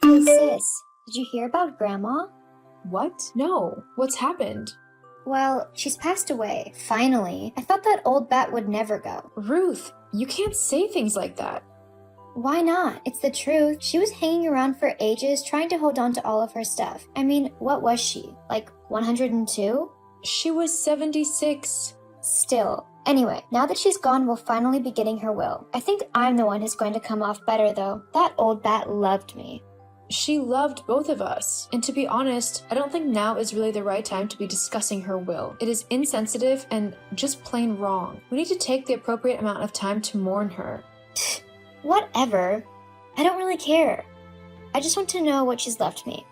Hey sis, did you hear about Grandma? What? No. What's happened? Well, she's passed away, finally. I thought that old bat would never go. Ruth, you can't say things like that. Why not? It's the truth. She was hanging around for ages trying to hold on to all of her stuff. I mean, what was she? Like 102? She was 76. Still. Anyway, now that she's gone, we'll finally be getting her will. I think I'm the one who's going to come off better though. That old bat loved me. She loved both of us. And to be honest, I don't think now is really the right time to be discussing her will. It is insensitive and just plain wrong. We need to take the appropriate amount of time to mourn her. Whatever. I don't really care. I just want to know what she's left me.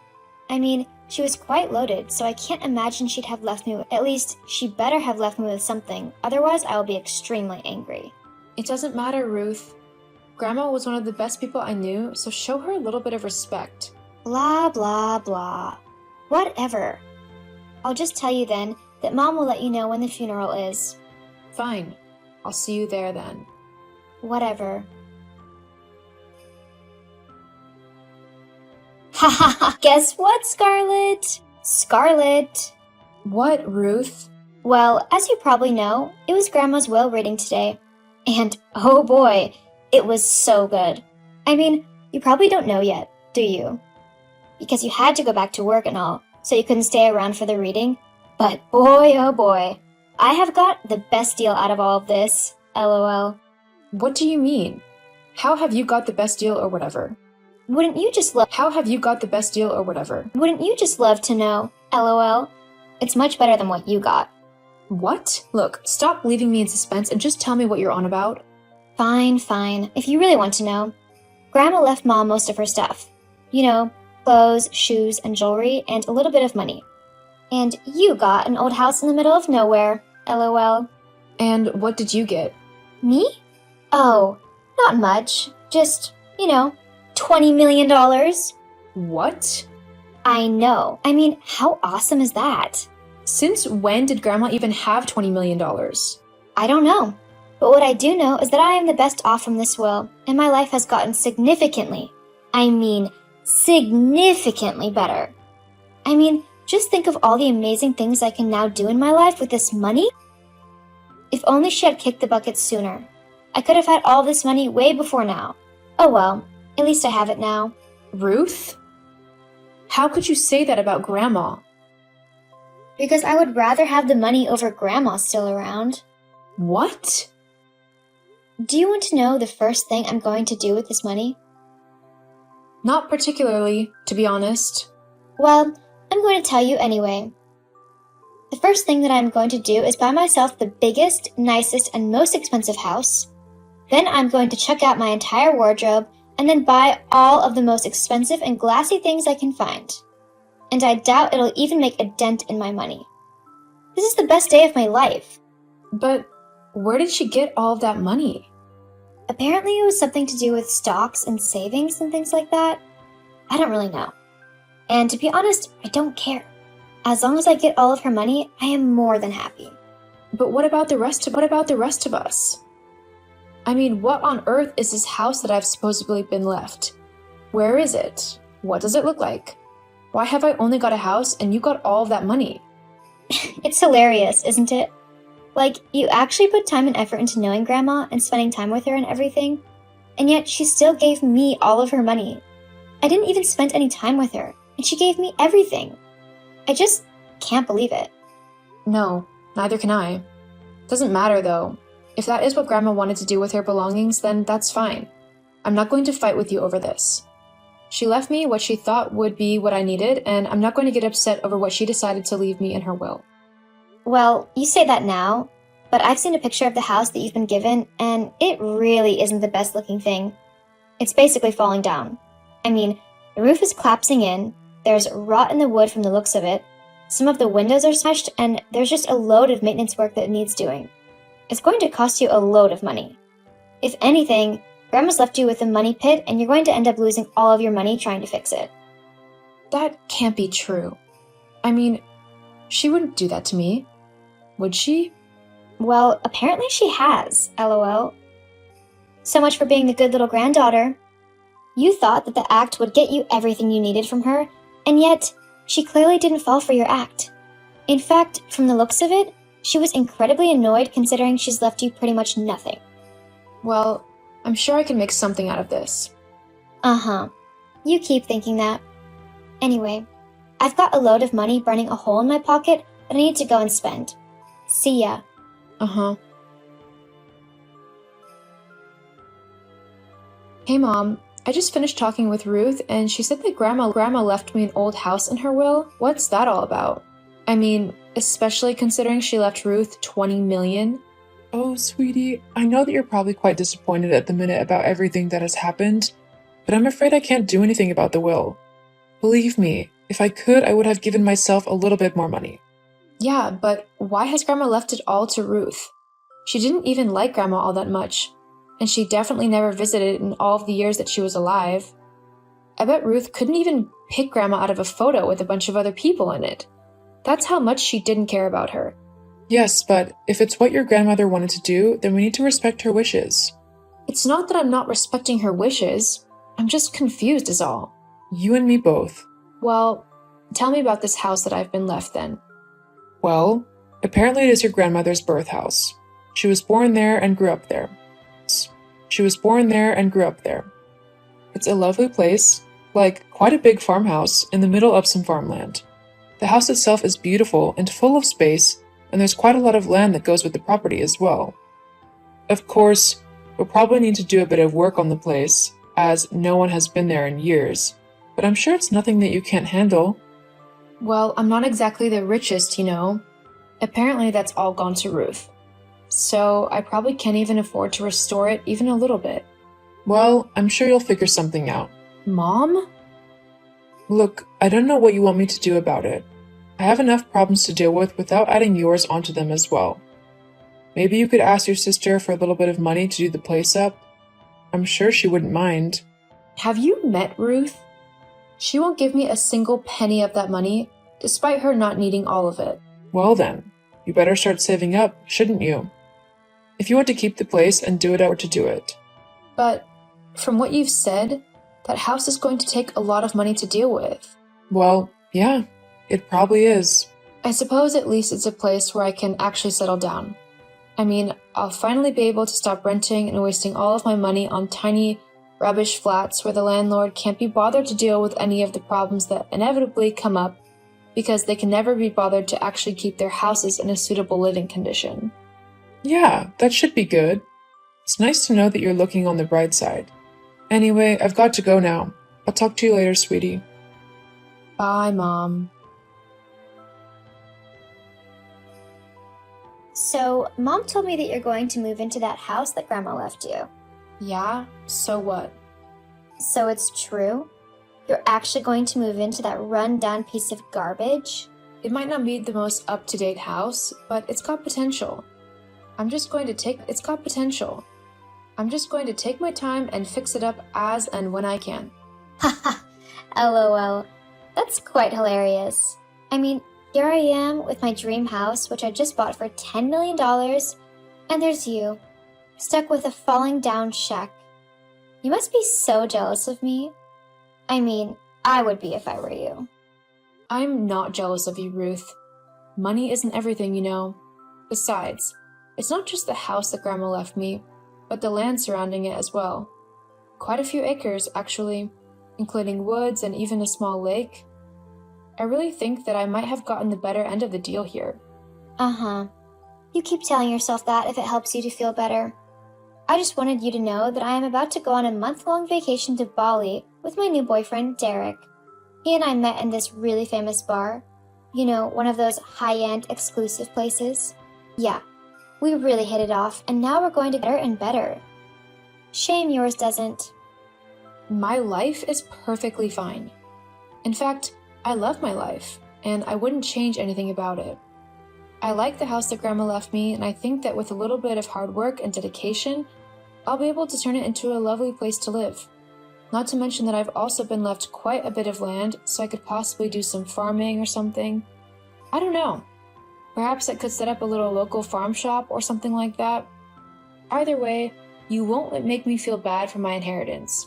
I mean, she was quite loaded, so I can't imagine she'd have left me with, at least, she better have left me with something, otherwise I will be extremely angry. It doesn't matter, Ruth. Grandma was one of the best people I knew, so show her a little bit of respect. Blah, blah, blah. Whatever. I'll just tell you then that Mom will let you know when the funeral is. Fine. I'll see you there then. Whatever. Ha ha ha! Guess what, Scarlett? Scarlett! What, Ruth? Well, as you probably know, it was Grandma's will reading today. And, oh boy, it was so good. I mean, you probably don't know yet, do you? Because you had to go back to work and all, so you couldn't stay around for the reading. But boy, oh boy, I have got the best deal out of all of this. LOL. What do you mean? How have you got the best deal or whatever? Wouldn't you just love How have you got the best deal or whatever? Wouldn't you just love to know? LOL. It's much better than what you got. What? Look, stop leaving me in suspense and just tell me what you're on about. Fine, fine. If you really want to know. Grandma left Mom most of her stuff. You know, clothes, shoes, and jewelry, and a little bit of money. And you got an old house in the middle of nowhere. LOL. And what did you get? Me? Oh, not much. Just, $20 million. What? I know. I mean, how awesome is that? Since when did Grandma even have $20 million? I don't know. But what I do know is that I am the best off from this will, and my life has gotten significantly better. I mean, just think of all the amazing things I can now do in my life with this money. If only she had kicked the bucket sooner. I could have had all this money way before now. Oh well, at least I have it now. Ruth? How could you say that about Grandma? Because I would rather have the money over Grandma still around. What? Do you want to know the first thing I'm going to do with this money? Not particularly, to be honest. Well, I'm going to tell you anyway. The first thing that I'm going to do is buy myself the biggest, nicest, and most expensive house. Then I'm going to check out my entire wardrobe and then buy all of the most expensive and glassy things I can find. And I doubt it'll even make a dent in my money. This is the best day of my life. But where did she get all of that money? Apparently it was something to do with stocks and savings and things like that. I don't really know. And to be honest, I don't care. As long as I get all of her money, I am more than happy. But what about the rest of us? I mean, what on earth is this house that I've supposedly been left? Where is it? What does it look like? Why have I only got a house and you got all of that money? It's hilarious, isn't it? Like, you actually put time and effort into knowing Grandma and spending time with her and everything, and yet she still gave me all of her money. I didn't even spend any time with her, and she gave me everything. I just can't believe it. No, neither can I. Doesn't matter though. If that is what Grandma wanted to do with her belongings, then that's fine. I'm not going to fight with you over this. She left me what she thought would be what I needed, and I'm not going to get upset over what she decided to leave me in her will. Well, you say that now, but I've seen a picture of the house that you've been given, and it really isn't the best looking thing. It's basically falling down. I mean, the roof is collapsing in, there's rot in the wood from the looks of it, some of the windows are smashed, and there's just a load of maintenance work that needs doing. It's going to cost you a load of money. If anything, Grandma's left you with a money pit, and you're going to end up losing all of your money trying to fix it. That can't be true. I mean, she wouldn't do that to me. Would she? Well, apparently she has, LOL. So much for being the good little granddaughter. You thought that the act would get you everything you needed from her, and yet, she clearly didn't fall for your act. In fact, from the looks of it, she was incredibly annoyed considering she's left you pretty much nothing. Well, I'm sure I can make something out of this. Uh-huh. You keep thinking that. Anyway, I've got a load of money burning a hole in my pocket that I need to go and spend. See ya. Uh-huh. Hey, Mom. I just finished talking with Ruth, and she said that Grandma left me an old house in her will. What's that all about? I mean, especially considering she left Ruth $20 million. Oh, sweetie, I know that you're probably quite disappointed at the minute about everything that has happened, but I'm afraid I can't do anything about the will. Believe me, if I could, I would have given myself a little bit more money. Yeah, but why has Grandma left it all to Ruth? She didn't even like Grandma all that much, and she definitely never visited in all of the years that she was alive. I bet Ruth couldn't even pick Grandma out of a photo with a bunch of other people in it. That's how much she didn't care about her. Yes, but if it's what your grandmother wanted to do, then we need to respect her wishes. It's not that I'm not respecting her wishes. I'm just confused is all. You and me both. Well, tell me about this house that I've been left then. Well, apparently it is your grandmother's birth house. She was born there and grew up there. It's a lovely place, like quite a big farmhouse in the middle of some farmland. The house itself is beautiful and full of space, and there's quite a lot of land that goes with the property as well. Of course, we'll probably need to do a bit of work on the place, as no one has been there in years, but I'm sure it's nothing that you can't handle. Well, I'm not exactly the richest, you know. Apparently that's all gone to Ruth. So I probably can't even afford to restore it even a little bit. Well, I'm sure you'll figure something out. Mom? Look, I don't know what you want me to do about it. I have enough problems to deal with without adding yours onto them as well. Maybe you could ask your sister for a little bit of money to do the place up. I'm sure she wouldn't mind. Have you met Ruth? She won't give me a single penny of that money, despite her not needing all of it. Well then, you better start saving up, shouldn't you? If you want to keep the place and do it out to do it. But, from what you've said, that house is going to take a lot of money to deal with. Well, yeah, it probably is. I suppose at least it's a place where I can actually settle down. I mean, I'll finally be able to stop renting and wasting all of my money on tiny, rubbish flats where the landlord can't be bothered to deal with any of the problems that inevitably come up because they can never be bothered to actually keep their houses in a suitable living condition. Yeah, that should be good. It's nice to know that you're looking on the bright side. Anyway, I've got to go now. I'll talk to you later, sweetie. Bye, Mom. So, Mom told me that you're going to move into that house that Grandma left you. Yeah? So what? So it's true? You're actually going to move into that run-down piece of garbage? It might not be the most up-to-date house, but it's got potential. I'm just going to take my time and fix it up as and when I can. Haha, LOL. That's quite hilarious. I mean, here I am with my dream house, which I just bought for $10 million, and there's you, stuck with a falling down shack. You must be so jealous of me. I mean, I would be if I were you. I'm not jealous of you, Ruth. Money isn't everything, you know. Besides, it's not just the house that Grandma left me, but the land surrounding it as well. Quite a few acres, actually, including woods and even a small lake. I really think that I might have gotten the better end of the deal here. Uh-huh. You keep telling yourself that if it helps you to feel better. I just wanted you to know that I am about to go on a month-long vacation to Bali with my new boyfriend, Derek. He and I met in this really famous bar. You know, one of those high-end exclusive places. Yeah, we really hit it off, and now we're going to get better and better. Shame yours doesn't. My life is perfectly fine. In fact, I love my life, and I wouldn't change anything about it. I like the house that Grandma left me, and I think that with a little bit of hard work and dedication, I'll be able to turn it into a lovely place to live. Not to mention that I've also been left quite a bit of land, so I could possibly do some farming or something. I don't know. Perhaps I could set up a little local farm shop or something like that. Either way, you won't make me feel bad for my inheritance,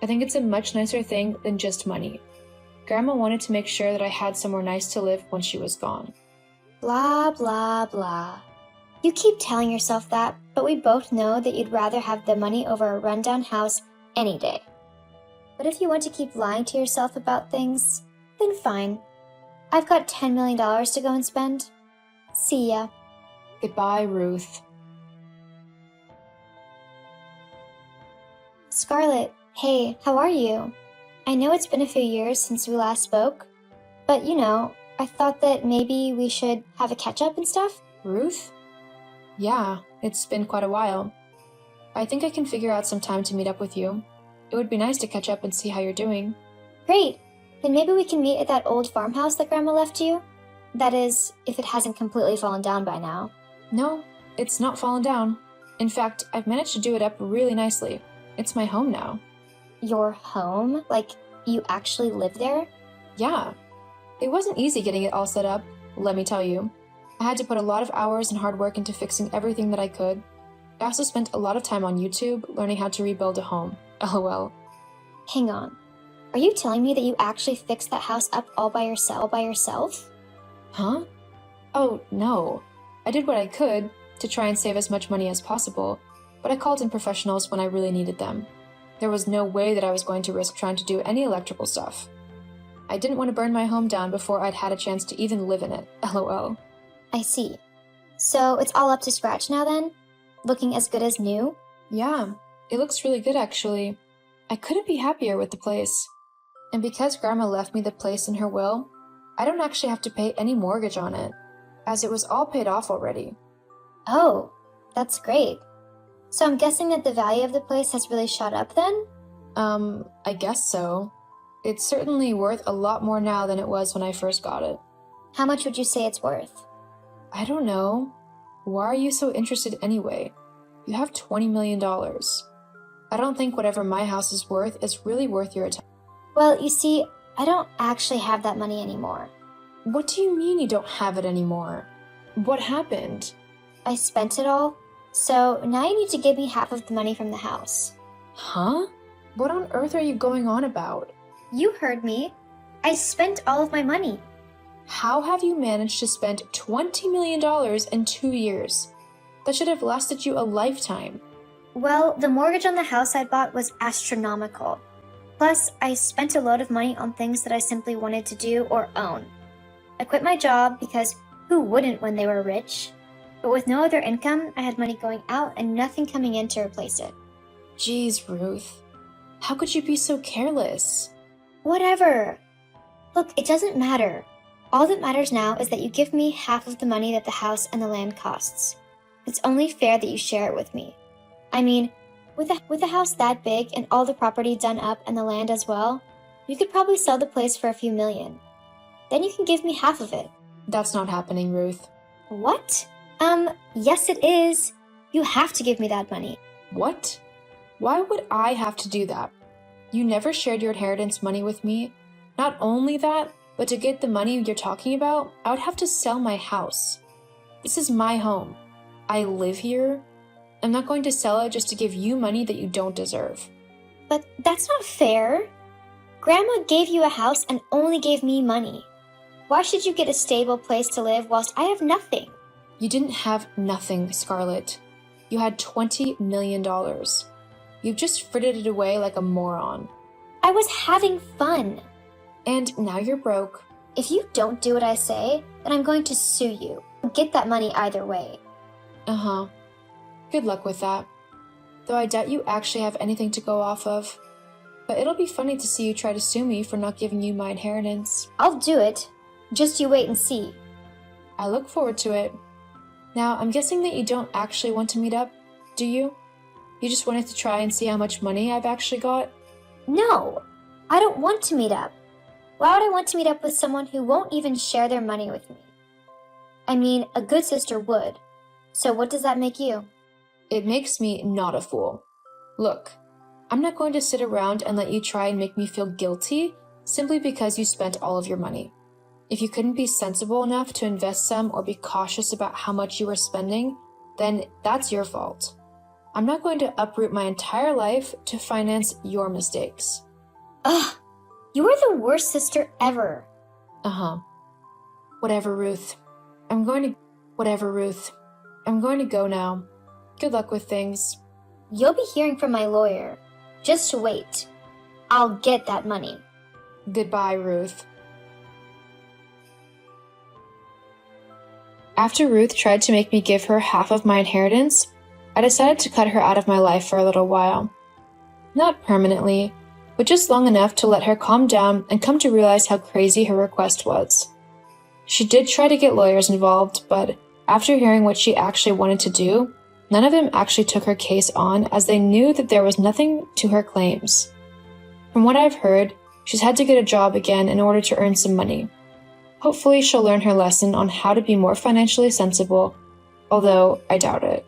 I think it's a much nicer thing than just money. Grandma wanted to make sure that I had somewhere nice to live when she was gone. Blah, blah, blah. You keep telling yourself that, but we both know that you'd rather have the money over a rundown house any day. But if you want to keep lying to yourself about things, then fine. I've got $10 million to go and spend. See ya. Goodbye, Ruth. Scarlett, hey, how are you? I know it's been a few years since we last spoke, but I thought that maybe we should have a catch-up and stuff. Ruth? Yeah, it's been quite a while. I think I can figure out some time to meet up with you. It would be nice to catch up and see how you're doing. Great. Then maybe we can meet at that old farmhouse that Grandma left you? That is, if it hasn't completely fallen down by now. No, it's not fallen down. In fact, I've managed to do it up really nicely. It's my home now. Your home? Like, you actually live there? Yeah. It wasn't easy getting it all set up, let me tell you. I had to put a lot of hours and hard work into fixing everything that I could. I also spent a lot of time on YouTube learning how to rebuild a home. LOL. Hang on. Are you telling me that you actually fixed that house up all by yourself? Huh? Oh, no. I did what I could to try and save as much money as possible, but I called in professionals when I really needed them. There was no way that I was going to risk trying to do any electrical stuff. I didn't want to burn my home down before I'd had a chance to even live in it. LOL. I see. So it's all up to scratch now then? Looking as good as new? Yeah, it looks really good actually. I couldn't be happier with the place. And because Grandma left me the place in her will, I don't actually have to pay any mortgage on it, as it was all paid off already. Oh, that's great. So I'm guessing that the value of the place has really shot up then? I guess so. It's certainly worth a lot more now than it was when I first got it. How much would you say it's worth? I don't know. Why are you so interested anyway? You have $20 million. I don't think whatever my house is worth is really worth your attention. Well, you see, I don't actually have that money anymore. What do you mean you don't have it anymore? What happened? I spent it all, so now you need to give me half of the money from the house. Huh? What on earth are you going on about? You heard me. I spent all of my money. How have you managed to spend $20 million in 2 years? That should have lasted you a lifetime. Well, the mortgage on the house I bought was astronomical. Plus, I spent a load of money on things that I simply wanted to do or own. I quit my job because who wouldn't when they were rich? But with no other income, I had money going out and nothing coming in to replace it. Jeez, Ruth. How could you be so careless? Whatever. Look, it doesn't matter. All that matters now is that you give me half of the money that the house and the land costs. It's only fair that you share it with me. I mean, with a house that big and all the property done up and the land as well, you could probably sell the place for a few million. Then you can give me half of it. That's not happening, Ruth. What? Yes it is. You have to give me that money. What? Why would I have to do that? You never shared your inheritance money with me. Not only that, but to get the money you're talking about, I would have to sell my house. This is my home. I live here. I'm not going to sell it just to give you money that you don't deserve. But that's not fair. Grandma gave you a house and only gave me money. Why should you get a stable place to live whilst I have nothing? You didn't have nothing, Scarlett. You had $20 million. You've just frittered it away like a moron. I was having fun. And now you're broke. If you don't do what I say, then I'm going to sue you. Get that money either way. Uh-huh. Good luck with that. Though I doubt you actually have anything to go off of. But it'll be funny to see you try to sue me for not giving you my inheritance. I'll do it. Just you wait and see. I look forward to it. Now, I'm guessing that you don't actually want to meet up, do you? You just wanted to try and see how much money I've actually got? No, I don't want to meet up. Why would I want to meet up with someone who won't even share their money with me? I mean, a good sister would. So what does that make you? It makes me not a fool. Look, I'm not going to sit around and let you try and make me feel guilty simply because you spent all of your money. If you couldn't be sensible enough to invest some or be cautious about how much you were spending, then that's your fault. I'm not going to uproot my entire life to finance your mistakes. Ugh, you are the worst sister ever. Uh-huh. Whatever, Ruth. I'm going to go now. Good luck with things. You'll be hearing from my lawyer. Just wait. I'll get that money. Goodbye, Ruth. After Ruth tried to make me give her half of my inheritance, I decided to cut her out of my life for a little while. Not permanently, but just long enough to let her calm down and come to realize how crazy her request was. She did try to get lawyers involved, but after hearing what she actually wanted to do, none of them actually took her case on as they knew that there was nothing to her claims. From what I've heard, she's had to get a job again in order to earn some money. Hopefully she'll learn her lesson on how to be more financially sensible, although I doubt it.